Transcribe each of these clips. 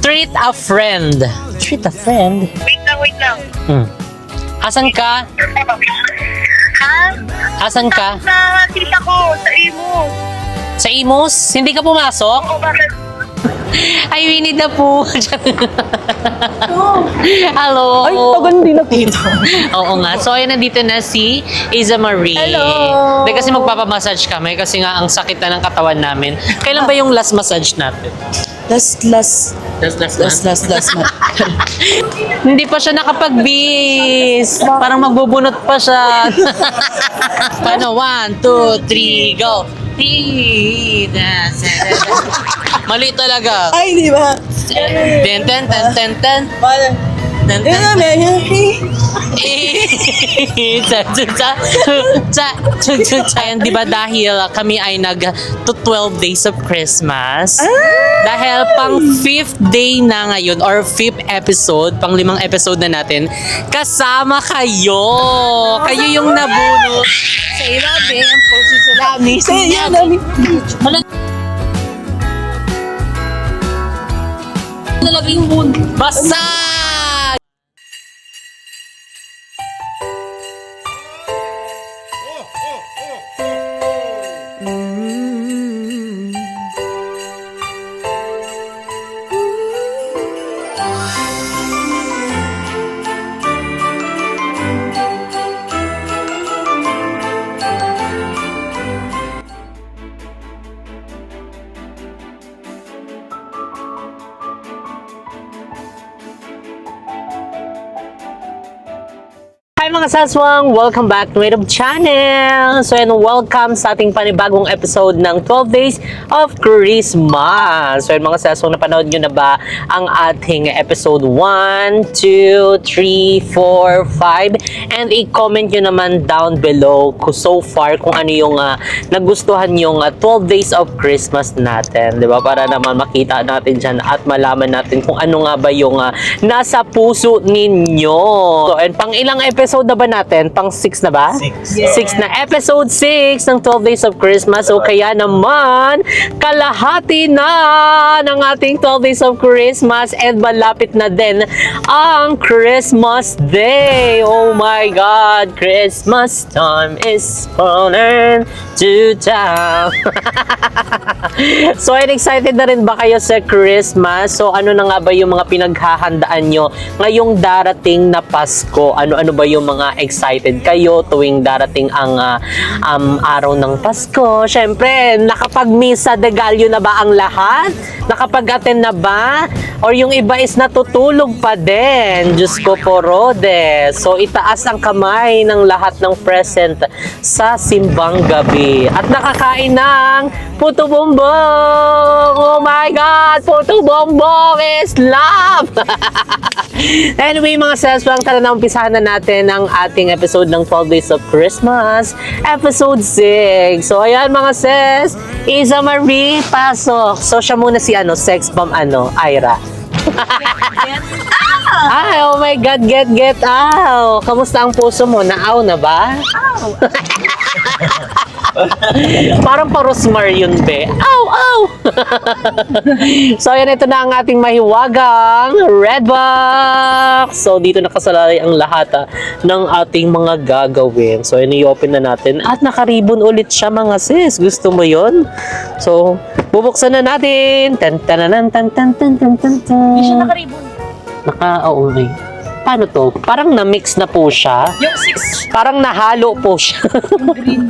Treat a friend. Treat a friend? Wait lang. Asan ka? Ha? Asan ka? Sa tita ko, sa imo. Sa Imus? Hindi ka pumasok? O bakit? Ay, Winnie the Pooh. Hello. Ay, tagal hindi nakita. Oo nga. So, ayun, nandito na si Isa Marie. Hello. Hindi kasi magpapamassage kami kasi nga ang sakit na ng katawan namin. Kailan ba yung last massage natin? Last month. Hindi pa siya nakapag-bis. Parang magbubunot pa siya. Paano? 1, 2, 3, go. Mali talaga. Ay, di ba? Ten, ten, ten, ten, ten. Parang, Ten, yun ten. na, medyo, Ayan, di ba dahil kami ay to 12 days of Christmas. Dahil pang 5th day na ngayon or 5th episode, pang 5 episode na natin, kasama kayo. Kayo yung nabunot sa ilalim ang puso sa lamin. yan, dali. Nalaging moon. Basag! Hi mga saswang! Welcome back to my YouTube channel! So and welcome sa ating panibagong episode ng 12 Days of Christmas! So and mga saswang, napanood nyo na ba ang ating episode 1, 2, 3, 4, 5? And i-comment nyo naman down below so far kung ano yung nagustuhan yung 12 Days of Christmas natin. Diba? Para naman makita natin dyan at malaman natin kung ano nga ba yung nasa puso ninyo. So and pang ilang episode na ba natin? Pang 6 na ba? 6 na. Episode 6 ng 12 Days of Christmas. So kaya naman, kalahati na ng ating 12 Days of Christmas and malapit na din ang Christmas Day. Oh my God! Christmas time is coming to town. So, excited na rin ba kayo sa Christmas? So, ano na nga ba yung mga pinaghahandaan nyo ngayong darating na Pasko? Ano-ano ba yung mga excited kayo tuwing darating ang araw ng Pasko? Siyempre, nakapag-misa de Gallo na ba ang lahat? Nakapag-attend na ba? Or yung iba is natutulog pa din? Diyos ko po, Rode. So, itaas ang kamay ng lahat ng present sa simbang gabi. At nakakain ng puto bumbong! Oh my God! Puto bumbong is love! Anyway, mga saswang, tara na umpisahan na natin ang ating episode ng 12 Days of Christmas, episode 6. So, ayan mga ses, Isa Marie, pasok. So, siya muna si sex bomb Ira. Ay, oh my God, get out. Kamusta ang puso mo? Naaw na ba? Parang parosmar yun, be. Ow! So, ayan, ito na ang ating mahiwagang red box. So, dito nakasalalay ang lahat ng ating mga gagawin. So, i-open na natin. At nakaribon ulit siya, mga sis. Gusto mo yun? So, bubuksan na natin. Hindi siya nakaribon. Oo, okay. Paano to? Parang na-mix na po siya. Yung 6. Parang nahalo po siya. Yung green.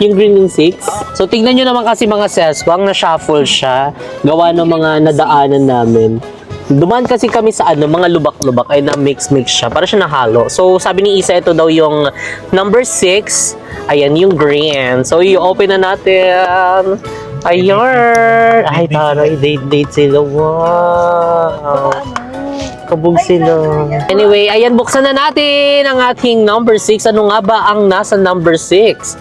Yung green yung 6. So, tingnan nyo naman kasi mga seswang, na-shuffle siya. Gawa ng mga nadaanan namin. Dumaan kasi kami sa mga lubak-lubak ay na-mix siya. Para siya nahalo. So, sabi ni Isa, ito daw yung number 6. Ayan, yung green. So, i-open na natin. Ayan. Ay, taray, date sila. Wow. Kabog sila. Anyway, ayan, buksan na natin ang ating number 6. Ano nga ba ang nasa number 6?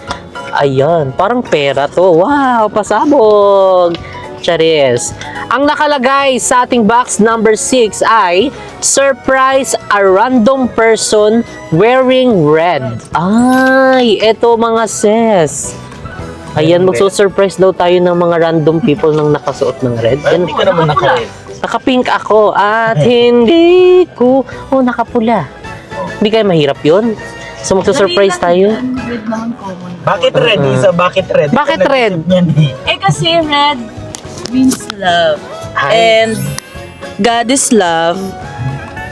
Ayan, parang pera to. Wow, pasabog. Charis. Ang nakalagay sa ating box number 6 ay surprise a random person wearing red. Ay, eto mga sis. Ayan, magsusurprise daw tayo ng mga random people nang nakasuot ng red. Hindi ka naman naka-red. Naka-pink ako at hindi ko... Oh, nakapula. Hindi kaya mahirap yun? So, magsusurprise tayo? Red naman common. Bakit red, Isa? Bakit red? Bakit Ikaw red? nag-isip niyan eh. Eh kasi red means love. Ay. And God is love.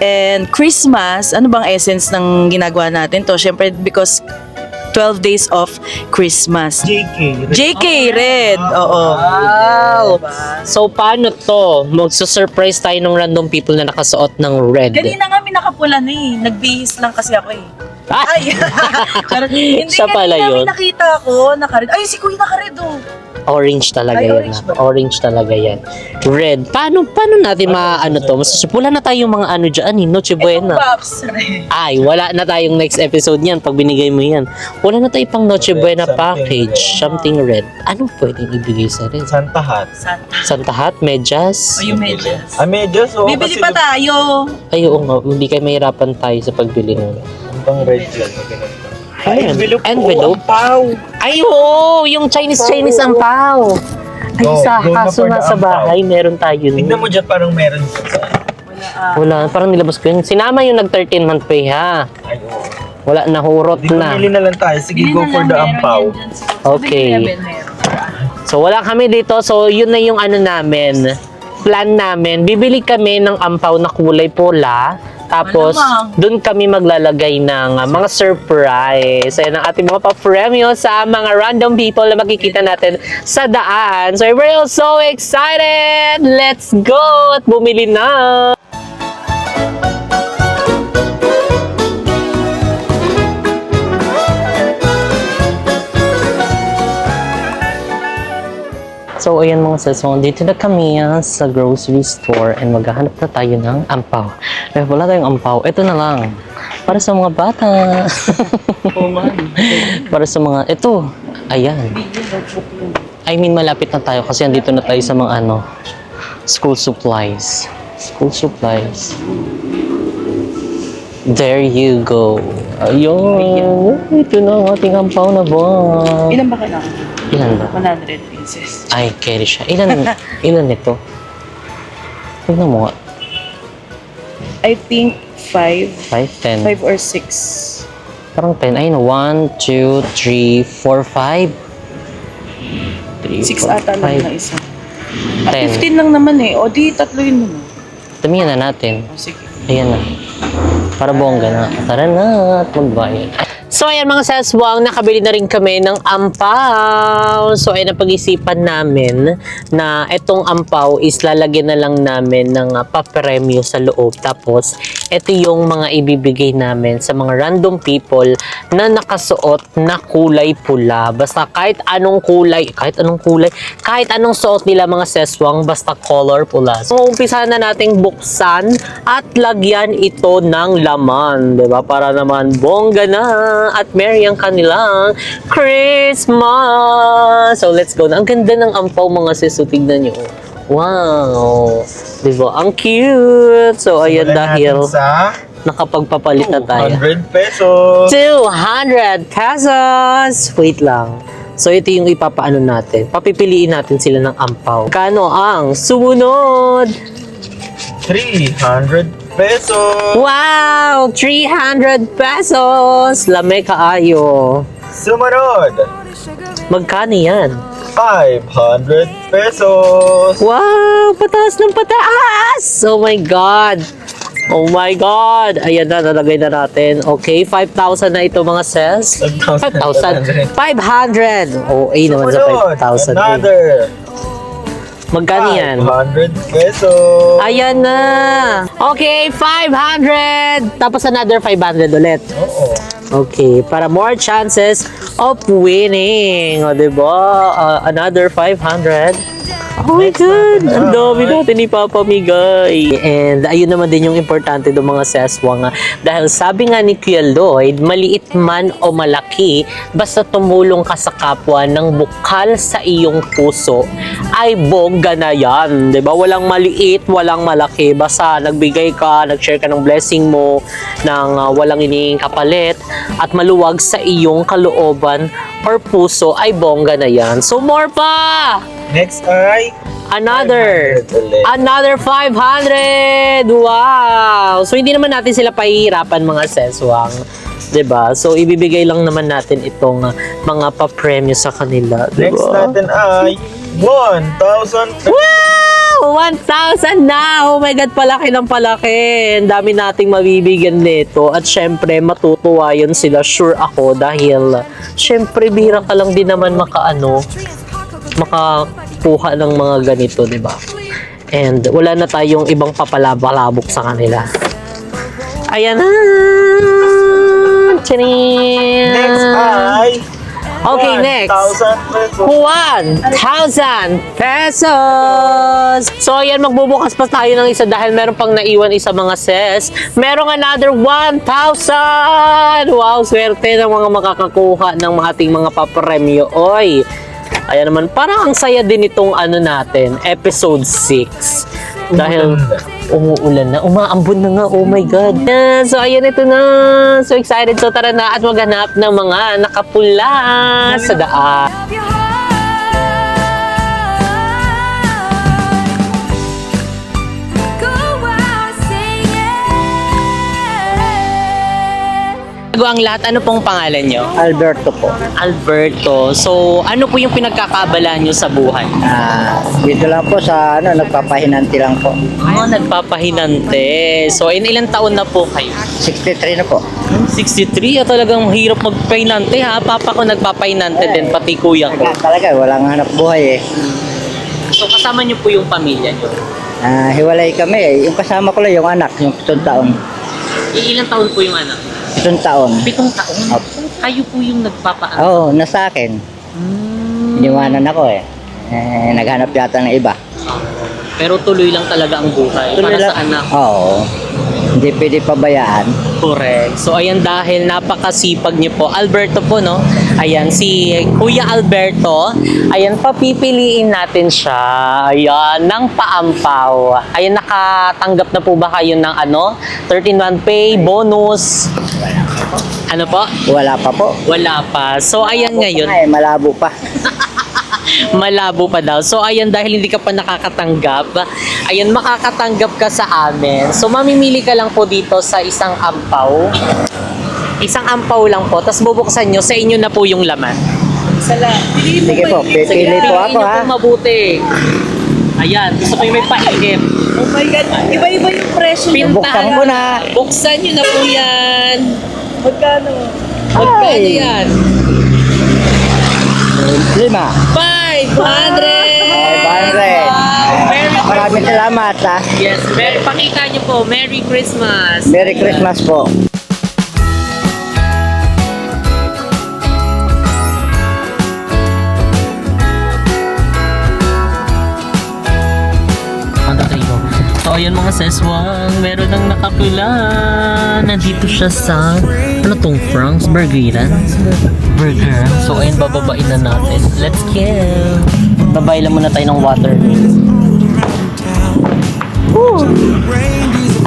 And Christmas, ano bang essence ng ginagawa natin to? Siyempre, because 12 days of Christmas. JK. JK Red. Oo. Wow! Diba? So, paano to? Magsusurprise tayo ng random people na nakasuot ng red. Kanina nga may nakapula na eh. Nagbihis lang kasi ako eh. Ah! Ay! Charot. Hindi, Siya pala kanina yun. may nakita ko, nakared. Ay, si Kuya nakared oh. Orange talaga Ay, yan. orange ba? Orange talaga yan. Red. Paano natin maano to? Wala na tayong mga ano dyan. Noche Itong Buena. Pops. Ay, wala na tayong next episode niyan pag binigay mo yan. Wala na tayong pang Noche Red, Buena something package. red. Something red. Anong pwedeng ibigay sa red? Santa hat. Santa. Santa hat? Medyas? O yung medyas. Medyas, oh. Bibili kasi pa tayo. Ay, oo nga. Hindi kayo mahirapan tayo sa pagbili nun. Ang pang red yan. Ayan. Envelope. Envelope? Pau. Ay, oo! Yung Chinese ampaw. Ay, Go, sa go na kaso for the nasa ampaw. bahay, meron tayo nun. Tignan mo dyan, parang meron dyan. Wala Wala, parang nilabas ko yun. Sinama yung nag-13 month pay, ha? Ay, oo. Wala, nahurot Hindi ko na. bili na lang tayo. Sige, go for the ampaw. Okay. So, wala kami dito. So, yun na yung ano namin. Plan namin. Bibili kami ng ampaw na kulay pula. Tapos, Malamang. dun kami maglalagay ng mga surprise. Ayan ang ating mga pa-premyo sa mga random people na makikita natin sa daan. So, we're all so excited! Let's go! At bumili na! So, ayan mga sasong, dito na kami sa grocery store and maghahanap na tayo ng ampaw. Eh, wala tayong ampaw. Ito na lang. Para sa mga bata. Para sa mga, ito. Ayan. I mean, malapit na tayo kasi andito na tayo sa mga ano, school supplies. School supplies. There you go. Ayun. Ito na ang ating ampaw na ba? Ilan ba kailangan? Ilan ba? 100 pieces. Ay, carry siya. Ilan nito? Tignan mo nga. I think 5. 5, 10. 5 or 6. Parang 10. Ayun, 1, 2, 3, 4, 5. 6 ata lang na isa. 10. 15 lang naman eh. O di, tatluin mo na. Tumingin na natin. O sige. Ayan na. Para bongga na. Tara na at magbayad. So, ayan mga saswang, nakabili na rin kami ng ampaw. So, ayan ang pag-isipan namin na itong ampaw is lalagyan na lang namin ng papremyo sa loob. Tapos, ito yung mga ibibigay namin sa mga random people na nakasuot na kulay pula. Basta kahit anong kulay, kahit anong suot nila mga saswang, basta color pula. So, umpisahan na nating buksan at lagyan ito ng laman. Diba? Para naman bongga na at merry ang kanilang Christmas! So, let's go na. Ang ganda ng ampaw mga sis. So, tignan nyo. Wow! Diba? Ang cute! So, ayan Simulan dahil natin sa nakapagpapalit na tayo. 100 pesos. 200 pesos! Wait lang. So, ito yung ipapaano natin. Papipiliin natin sila ng ampaw. Kano ang sumunod? 300 pesos. Wow! 300 pesos! Lame kaayo. Sumunod. Magkano yan? 500 pesos. Wow! Pataas ng pataas! Oh my God! Oh my God! Ayan na, nalagay na natin. Okay, 5,000 na ito mga ses. 5,000. 500! Oh, naman sa Sumunod. 5,000. Another. Magkano yan? 500 pesos. Ayan na! Okay, 500! Tapos another 500 ulit. Oo. Okay, para more chances of winning. O, diba? Another 500. Oh my God! Ang dami natin ipapamigay. And ayun naman din yung importante do mga seswang. Dahil sabi nga ni Kuya Lloyd, maliit man o malaki, basta tumulong ka sa kapwa ng bukal sa iyong puso, ay bongga na yan. Diba? Walang maliit, walang malaki. Basta nagbigay ka, nag-share ka ng blessing mo, ng walang inihing kapalit, at maluwag sa iyong kalooban or puso, ay bongga na yan. So more pa! Next ay Another ulit. 500! Wow! So, hindi naman natin sila pahihirapan mga seswang. 'Di ba? So, ibibigay lang naman natin itong mga pa-premyo sa kanila. 'Di Next ba? natin ay 1,000 Wow! 1,000 na! Oh my God, palaki ng palaki. Ang dami nating mabibigyan nito. At syempre, matutuwa yun sila. Sure ako dahil syempre, bihira ka lang din naman makakuha ng mga ganito, di ba? And wala na tayong ibang papalabok sa kanila. Ayan na! Tcharin! Next ay Okay, next. 1,000 1,000 pesos. pesos! So, ayan, magbubukas pa tayo ng isa dahil meron pang naiwan isa mga ses. Merong another 1,000! Wow, swerte ng mga makakakuha ng ating mga papremyo. Oy! Ayan naman, parang ang saya din itong natin, episode 6. Dahil umuulan na, umaambon na nga, oh my God. Yeah, so ayan, ito na. So excited. So tara na at maghanap ng mga nakapula sa daan. Bago ang lahat, ano pong pangalan nyo? Alberto po. Alberto. So, ano po yung pinagkakaabala nyo sa buhay? Dito lang po sa nagpapahinanti lang po. Nagpapahinante. So, ilang taon na po kayo? 63 na po. 63? Talagang hirap magpahinante ha. Papa ko nagpapahinante din, pati kuya ko. Talaga, walang hanap buhay eh. So, kasama nyo po yung pamilya nyo? Hiwalay kami eh. Yung kasama ko lang yung anak, yung 7 taon. Ilang taon po yung anak? 7 taon. 7 taon? Kayo po yung nagpapaano? Oo, nasa akin. Iniwanan ako eh. Naghanap yata ng iba. Pero tuloy lang talaga ang buhay para sa anak. Oo. Hindi pwede pabayaan. Correct. So, ayan, dahil napakasipag niyo po. Alberto po, no? Ayan, si Kuya Alberto. Ayan, papipiliin natin siya. Ayan, ng paampaw. Ayan, nakatanggap na po ba kayo ng 13-month pay, bonus? Ano po? Wala pa po. Wala pa. So, ayan ngayon. Ay, malabo pa. Malabo pa daw. So, ayan, dahil hindi ka pa nakakatanggap, ayan, makakatanggap ka sa amin. So, mamimili ka lang po dito sa isang ampaw. Isang ampaw lang po. Tapos bubuksan nyo, sa inyo na po yung laman. Sige po, pipili po ako ha. po mabuti. Ayan, gusto ko yung may painit. Oh my God, iba-iba yung presyo niya. Buksan ko na. Buksan nyo na po yan. Magkano? Magkano Ay. yan? 500. 500! 500. Maraming salamat ha. Yes, pakita nyo po. Merry Christmas! Merry Christmas po. So, ayan mga seswang, meron ng nakapila. Nandito siya sa, ano tong Frank's Burger. So, ayun, bababain na natin. Let's kill! Babay lang muna tayo ng water.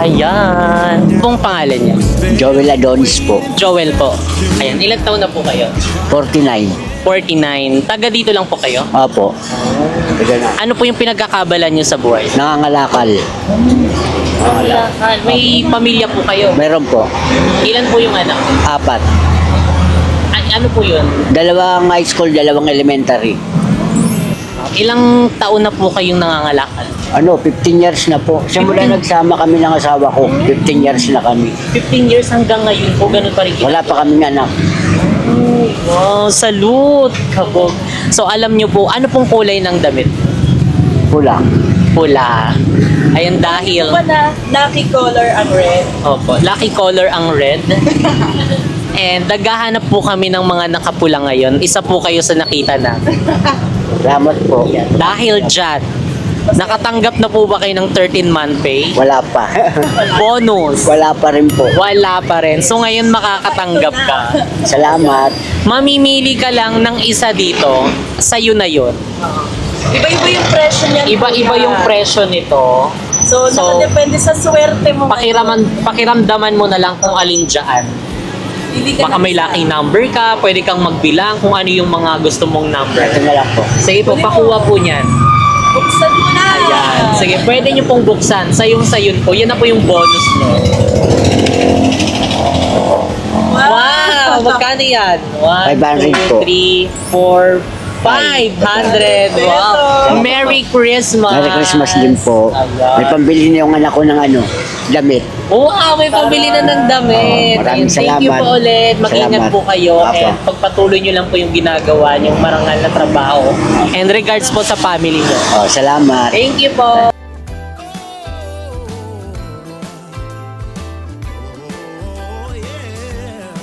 Ayan. Pong pangalan niya? Joel Adonis po. Joel po. Ayan, ilang taon na po kayo? 49. 49. Taga dito lang po kayo? Opo. Ano po yung pinagkakabalan niyo sa buhay? Nangangalakal. May pamilya po kayo? Meron po. Ilan po yung anak? 4. Ay, ano po yun? 2 high school, 2 elementary. Ilang taon na po kayong nangangalakal? 15 years na po. Simula nagsama kami ng asawa ko, 15 years na kami. 15 years hanggang ngayon po, ganun pa rin. Wala pa kaming anak. Wow, salute! Kabog. So, alam nyo po, ano pong kulay ng damit? Pula. Pula. Ayan, dahil... na lucky color ang red. Opo, lucky color ang red. And naghahanap po kami ng mga nakapula ngayon. Isa po kayo sa nakita namin. Salamat po. Dahil dyan, nakatanggap na po ba kayo ng 13-month pay? Wala pa. Bonus? Wala pa rin po. Wala pa rin. So ngayon makakatanggap ka. Salamat. Mamimili ka lang ng isa dito, sa'yo na yun. Iba-iba yung presyo niya. Iba-iba yung presyo nito. So, So, nakadepende sa swerte mo. Pakiramdaman mo na lang kung alin dyan. Hindi ka Baka may lucky number ka, pwede kang magbilang kung ano yung mga gusto mong number. Ito na lang po. Sige po, pakuha po niyan. Buksan mo na Ayan. Sige, pwede nyo pong buksan. Sayong-sayon po. Yan na po yung bonus nyo. Wow! Magkano yan? 500 po. 2, 3, 4, 500. Wow! Merry Christmas! Merry Christmas din po. May Ayan. pambili na yung anak ko ng damit. Wow! May pambili na ng damit. Oo, maraming Ayan, thank you salamat. po ulit. Mag-ingat Salamat. po kayo. Apo. And pagpatuloy nyo lang po yung ginagawa, yung marangal na trabaho. And regards po sa family nyo. Oh, salamat. Thank you po.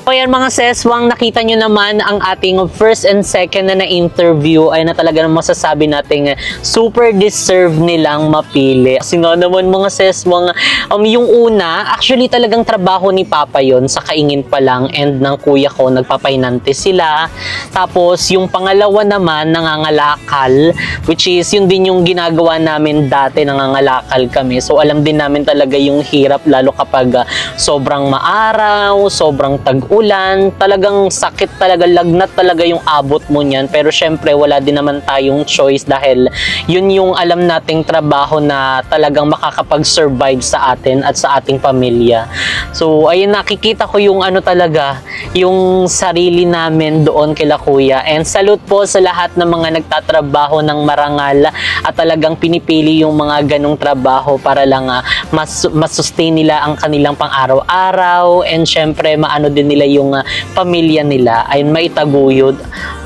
So yan mga seswang, nakita nyo naman ang ating first and second na na-interview ay na talaga naman masasabi nating super deserve nilang mapili. Kasi nga naman mga seswang, yung una, actually talagang trabaho ni Papa yon sa kaingin pa lang and ng kuya ko, nagpapainante sila. Tapos yung pangalawa naman, nangangalakal, which is yun din yung ginagawa namin dati, nangangalakal kami. So alam din namin talaga yung hirap lalo kapag sobrang maaraw, sobrang tag-ulan, talagang sakit talaga, lagnat talaga yung abot mo niyan. Pero syempre wala din naman tayong choice dahil yun yung alam nating trabaho na talagang makakapag-survive sa atin at sa ating pamilya. So ayun, nakikita ko yung ano talaga, yung sarili namin doon kila kuya. And salute po sa lahat ng mga nagtatrabaho ng marangal at talagang pinipili yung mga ganong trabaho para lang mas-sustain nila ang kanilang pang-araw-araw, and syempre maano din nila yung pamilya nila ay maitaguyod.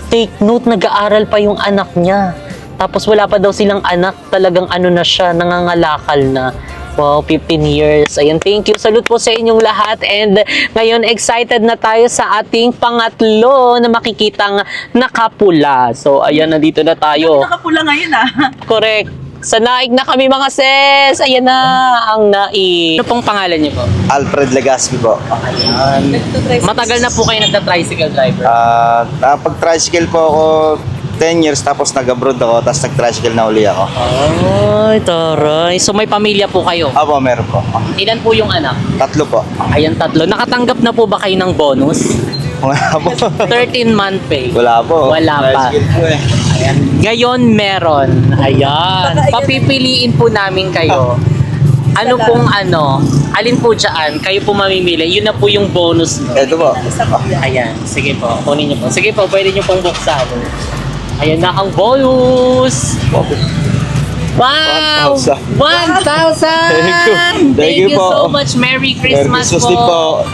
Take note, nag-aaral pa yung anak niya. Tapos wala pa daw silang anak, talagang ano na siya, nangangalakal na. Wow, 15 years. Ayan, thank you. Salute po sa inyong lahat. And ngayon, excited na tayo sa ating pangatlo na makikitang nakapula. So, ayan, nandito na tayo. Nakapula ngayon ah. Correct. Sa naig na kami mga sis. Ayan na ang naig. Ano pong pangalan niyo po? Alfred Legaspi po. Matagal na po kayo nagta-tricycle driver? Napag-tricycle po ako 10 years, tapos nag-abroad ako, tapos nag-tricycle na uli ako. Ay, taray. So may pamilya po kayo? Apo, meron po. Ilan po yung anak? 3 po. Ayan, 3. Nakatanggap na po ba kayo ng bonus? Wala po. 13-month pay. Wala po. Wala pa. Tricycle po eh. Ngayon meron. Ayan. Papipiliin po namin kayo. Ano pong alin po dyan, kayo po mamimili, yun na po yung bonus nyo. Ito po. Ayan, sige po, kunin nyo po. Sige po, pwede nyo pong buksan. Ayan na ang bonus! Wow! 1,000. 1,000! Thank you po. so much. Merry Merry Christmas, Christmas din po.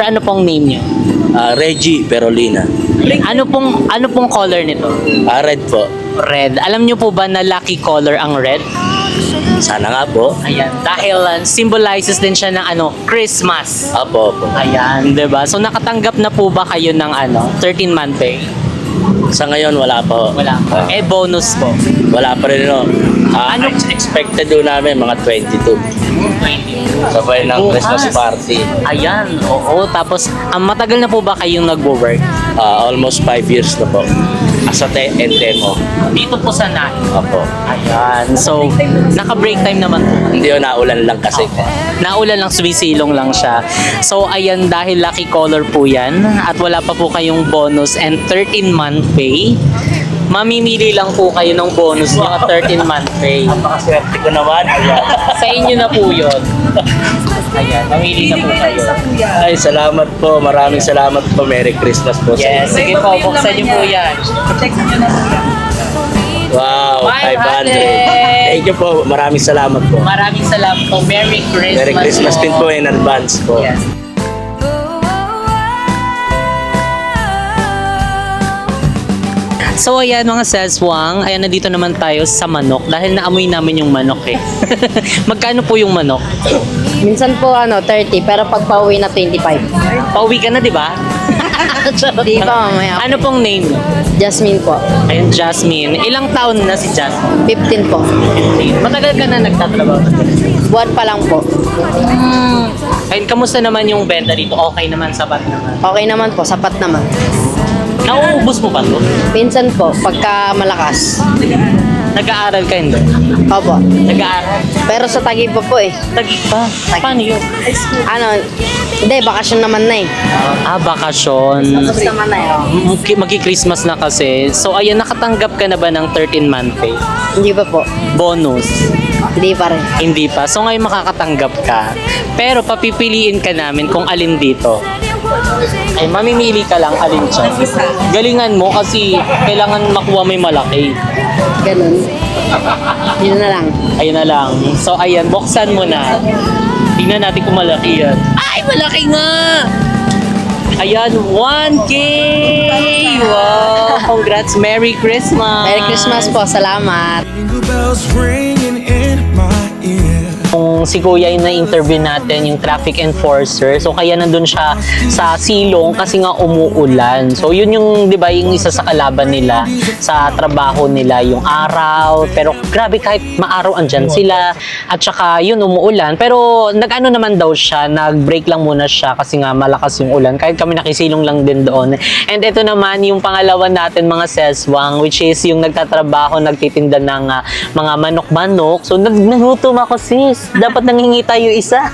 Ano pong name nyo? Reggie Perolina. Ano pong color nito? Red po. Red. Alam nyo po ba na lucky color ang red? Sana nga po. Ayan, dahil symbolizes din siya ng Christmas. Apo, opo. Ayan, 'di ba? So nakatanggap na po ba kayo ng 13-month pay? Sa ngayon, wala po. Wala pa. Eh bonus po. Wala pa rin, no? Ano? Expected doon namin, mga 22. 20. Sabay ng Christmas party. Ayan, oo. Tapos, matagal na po ba kayong nagwo-work? Almost 5 years na po. As a demo. Dito po sa Nahi. Apo. Ayan. So, naka-break time naman po. Hindi yun, naulan lang kasi. Naulan lang, sumisilong lang siya. So, ayan, dahil lucky color po yan at wala pa po kayong bonus and 13-month pay, mamimili lang po kayo ng bonus nyo at 13-month pay. Napakaswerte ko naman. Sa inyo na po yun. Ayan, mamili na po kayo. Ay, salamat po. Maraming salamat po. Merry Christmas po sa Yes, inyo. sige po, buksan nyo po yan. Wow, 500. 500. Thank you po. Maraming salamat po. Maraming salamat po. Merry Christmas. Merry Christmas din po in advance po. Yes. So ayan mga seswang, ayan nandito naman tayo sa manok dahil naamoy namin yung manok eh. Magkano po yung manok? Minsan po 30, pero pag pauwi na 25. Pauwi ka na, di ba? Di pa mamaya. Ano pong name mo? Jasmine po. Ayun, Jasmine. Ilang taon na si Jasmine? 15 po. Matagal ka na nagtatrabaho? Buwan pa lang po. Ayun, kamusta naman yung benta dito? Okay naman, sapat naman. Okay naman po, sapat naman. Nauubos mo ba to? Minsan po, pagka malakas. Nag-aaral ka hindi? Opo. Nag-aaral? Pero sa Taguig pa po eh. Tagig pa? Paano yun? Ano, hindi, bakasyon naman na eh. Bakasyon. Tapos naman na eh. Magi-Christmas na kasi. So, ayan, nakatanggap ka na ba ng 13-month pay? Hindi pa po. Bonus? Hindi pa rin. Hindi pa. So, ngayon makakatanggap ka. Pero, papipiliin ka namin kung alin dito. Ay, mamimili ka lang alin siya. Galingan mo kasi kailangan makuha mo yung malaki. Ganun. Yun na lang. Ayun na lang. So, ayan, buksan mo na. Tingnan natin kung malaki yan. Ay, malaki nga! Ayan, 1K! Wow! Congrats! Merry Christmas! Merry Christmas po. Salamat. Jingle bells ringing in my ear. Kung si Kuya yung na-interview natin, yung traffic enforcer. So, kaya nandun siya sa silong kasi nga umuulan. So, yun yung, di ba, yung isa sa kalaban nila sa trabaho nila, yung araw. Pero, grabe, kahit maaraw andyan sila. At saka, yun, umuulan. Pero, nag-ano naman daw siya, nag-break lang muna siya kasi nga malakas yung ulan. Kahit kami nakisilong lang din doon. And ito naman, yung pangalawa natin, mga seswang, which is yung nagtatrabaho, nagtitinda ng mga manok-manok. So, nagutom ako, sis. Dapat nanghingi tayo isa.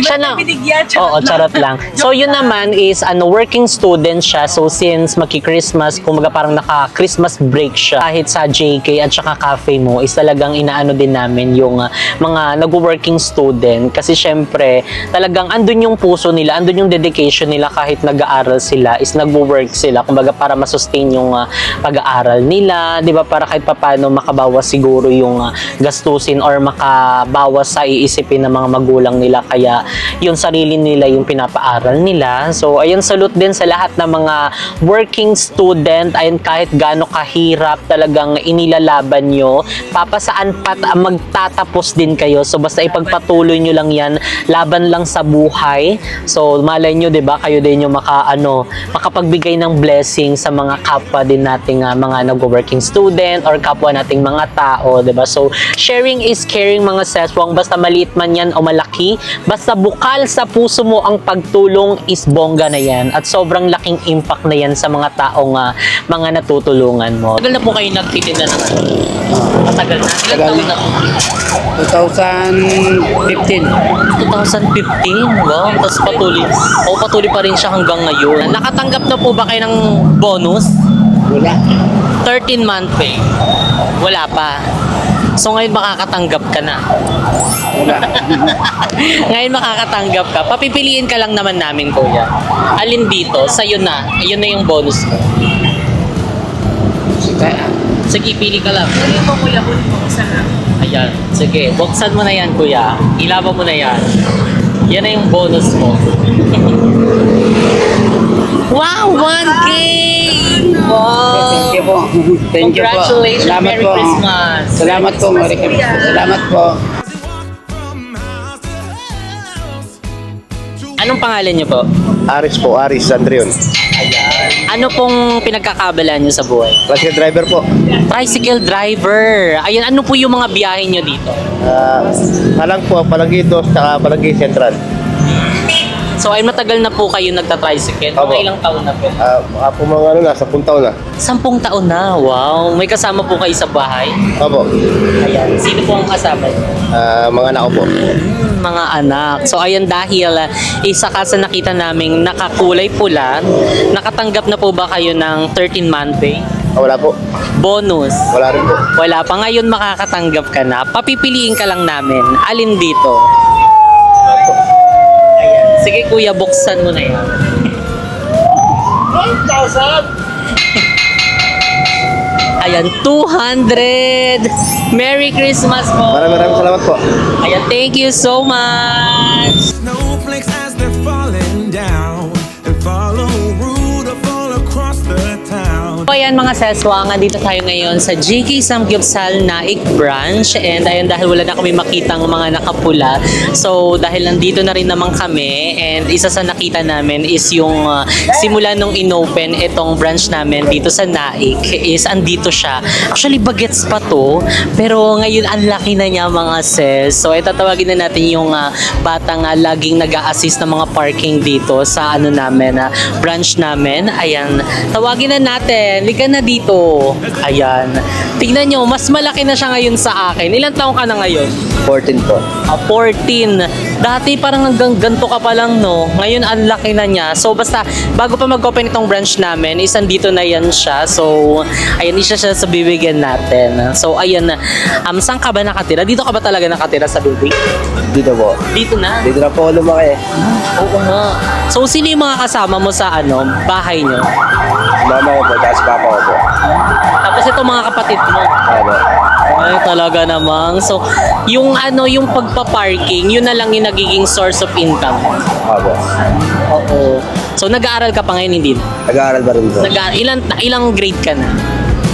Siya na. Oo, charot lang. So, yun naman is, working student siya. So, since maki-Christmas, kumaga parang naka-Christmas break siya. Kahit sa JK at saka cafe mo, is talagang inaano din namin yung mga nag-working student. Kasi syempre, talagang andun yung puso nila, andun yung dedication nila kahit nag-aaral sila, is nag-work sila. Kumbaga para masustain yung pag-aaral nila, di ba? Para kahit papano makabawas siguro yung gastusin or makabawas sa iisipin ng mga magulang nila. Kaya yung sarili nila yung pinapaaral nila. So, ayun, salute din sa lahat ng mga working student. Ayun, kahit gaano kahirap talagang inilalaban nyo, papasaan pat magtatapos din kayo. So, basta ipagpatuloy nyo lang yan. Laban lang sa buhay. So, malay nyo, di ba, kayo din yung makapagbigay ng blessing sa mga kapwa din nating mga nag-working student or kapwa nating mga tao, di ba? So, sharing is caring, mga seswang. Basta maliit man yan o malaki, basta bukal sa puso mo ang pagtulong, is bongga na yan. At sobrang laking impact na yan sa mga taong mga natutulungan mo. Tagal na po kayo nagtitinda ng matagal na? Ilang taon na po? 2015. 2015? Wow, tapos patuloy pa rin siya hanggang ngayon. Nakatanggap na po ba kayo ng bonus? Wala. 13-month pay? Wala pa. So ngayon makakatanggap ka na. Wala. Ngayon makakatanggap ka. Papipiliin ka lang naman namin, Kuya. Alin dito? Sa'yo na. Ayun na yung bonus mo. Sige, pili ka lang. Kunin mo, Kuya. Kunin mo. Isa lang. Ayan. Sige, buksan mo na yan, Kuya. Ilaban mo na yan. Yan na yung bonus mo. Wow! 1K! Wow! Thank you po. Thank you po. Congratulations! Salamat Merry po. Christmas! Salamat po. Merry Christmas. Salamat po. Anong pangalan niyo po? Aris po, Aris Andreon. Ano pong pinagkakabalaan niyo sa buhay? Tricycle driver po. Tricycle driver. Ayun, ano po yung mga biyahe niyo dito? Halang po, Palagi 2, saka Palagi Central. So ay matagal na po kayo nagta-tricycle? Opo. Mga ilang taon na po? Po mga nasa 10 taon na. 10 taon na. Wow. May kasama po kayo sa bahay? Opo. Ayan. Sino po ang kasama niyo? Mga anak ko po. Mga anak. So ayan, dahil isa ka sa nakita naming nakakulay pula, nakatanggap na po ba kayo ng 13-month pay? Wala po. Bonus? Wala rin po. Wala pa. Ngayon makakatanggap ka na. Papipiliin ka lang namin. Alin dito? Ayan. Sige, Kuya, buksan mo na yan. 1,000! Ayan, 200! Merry Christmas po! Maraming salamat po. Ayan, thank you so much! Snowflakes as they're falling down and follow Rudolph all across the town. So ayan mga seswang, dito tayo ngayon sa GK Samgyupsal Naik branch, and ayun, dahil wala na kami makitang mga nakapula, so dahil nandito na rin naman kami, and isa sa nakita namin is yung simula nung inopen itong branch namin dito sa Naik, is andito siya. Actually bagets pa to, pero ngayon ang laki na niya mga ses. So itatawagin na natin yung batang laging nag-a-assist ng mga parking dito sa namin, branch namin. Ayan, tawagin na natin. natin. Liga na dito. Ayan. Tignan nyo, mas malaki na siya ngayon sa akin. Ilang taong ka na ngayon? 14 po. 14. Dati parang hanggang ganito ka pa lang, no? Ngayon, ang laki na niya. So, basta, bago pa mag-open itong branch namin, isang dito na yan siya. So, ayan, isa siya sa bibigyan natin. So, ayan na. Saan ka ba nakatira? Dito ka ba talaga nakatira sa building? Dito po. Dito na? Dito na po ako lumaki. Oo nga. So, sino yung mga kasama mo sa bahay niyo? Mama ko po, tapos papa ko po. Tapos ito mga kapatid mo. Ano? Ay, talaga namang. So, yung yung pagpa-parking, yun na lang yung nagiging source of income. Opo. Oo. So, nag-aaral ka pa ngayon, hindi? Nag-aaral ba rin po? Ilang grade ka na?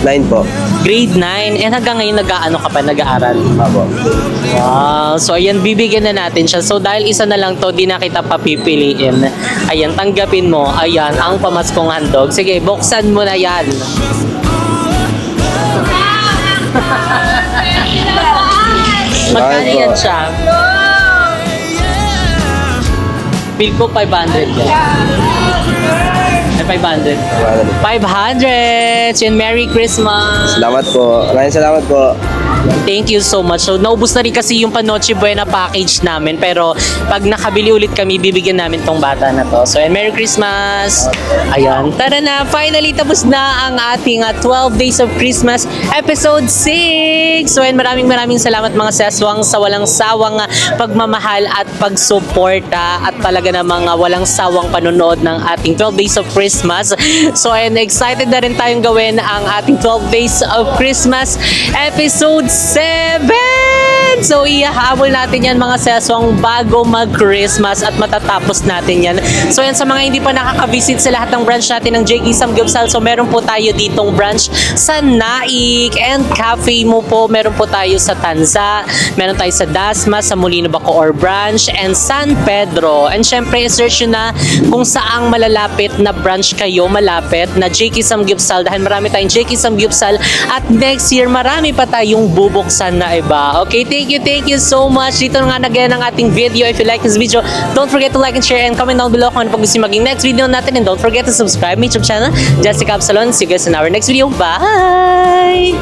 9 po. Grade 9. And hanggang ngayon, ka pa, nag-aaral? Opo. Wow. So, ayan, bibigyan na natin siya. So, dahil isa na lang to, di na kita papipiliin. Ayan, tanggapin mo. Ayan, ang pamaskong handog. Sige, buksan mo na yan. Magkano yan siya? Feel ko 500 yan. Ay, 500. 500! And Merry Christmas! Salamat po. Maraming salamat po. Thank you so much. So, naubos na rin kasi yung Panoche Buena package namin. Pero, pag nakabili ulit kami, bibigyan namin tong bata na to. So, and Merry Christmas! Ayan. Tara na! Finally, tapos na ang ating 12 Days of Christmas Episode 6! So, and maraming salamat mga seswang sa walang sawang pagmamahal at pagsuporta at talaga namang walang sawang panonood ng ating 12 Days of Christmas. So, and excited na rin tayong gawin ang ating 12 Days of Christmas Episode 7! So, ihahabol natin yan mga seswang bago mag-Christmas at matatapos natin yan. So, yan sa mga hindi pa nakaka-visit sa lahat ng branch natin ng JK Samgyupsal. So, meron po tayo ditong branch sa Naik and Cafe mo po. Meron po tayo sa Tanza. Meron tayo sa Dasma, sa Molino Bacoor branch, and San Pedro. And syempre, search nyo na kung saang malalapit na branch kayo malapit na JK Samgyupsal dahil marami tayong JK Samgyupsal at next year marami pa tayong bubuksan na iba. Okay, thank you so much. Dito na nga nagaya ng ating video. If you like this video, don't forget to like and share and comment down below kung ano pag gusto maging next video natin, and don't forget to subscribe my YouTube channel, Jessica Absalon. See you guys in our next video. Bye!